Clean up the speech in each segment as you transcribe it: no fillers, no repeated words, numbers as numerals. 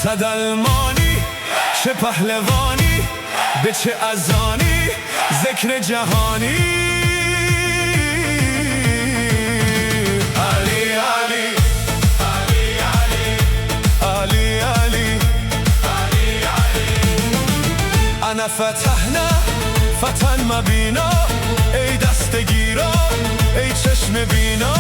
صدالمانی چه پهلوانی، به چه اذانی ذکر جهانی. علی علی علی علی علی علی علی. انا فتحنا فتحا مبینا، ای دستگیرا ای چشم بینا.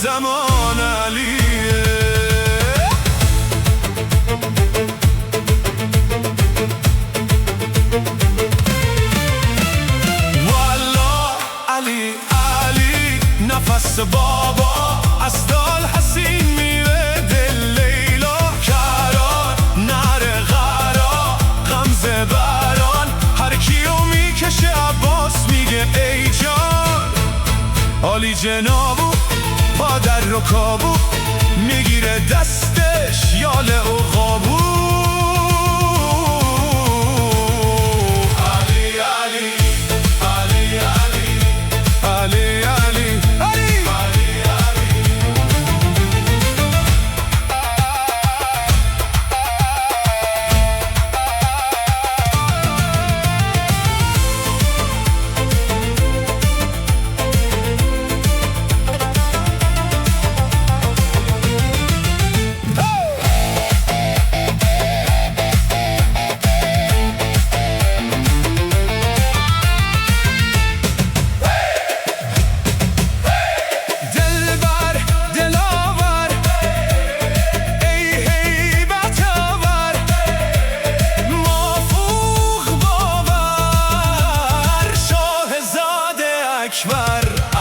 زمان علیه. والله علی علی نفس بابا، اسدال حسین میوه دل لیلا. کرار نره غرا غمزه بران، هر کیو میکشه عباس میگه ای جان. عالی جنابو با در رکابو، میگیره دستش یال عقابو. علی علی علی علی علی علی علی علی.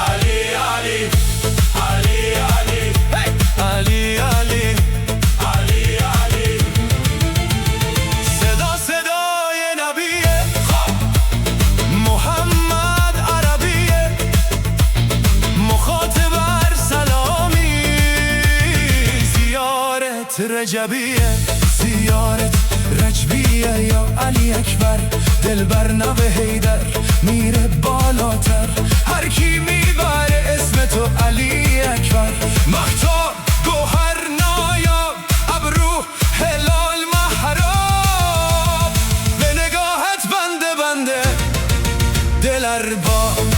علی علی علی علی علی علی علی علی. صدا صدای نبیه، محمد عربیه، مخاطب سلامی. زیارت رجبیه زیارت رجبیه، یا علی اکبر دلبر نو حیدر میره بالاتر. هر کی میبره اسم تو علی اکبر، مختار گوهر نایاب ابرو هلال محراب. به نگاهت بنده بنده دل ارباب.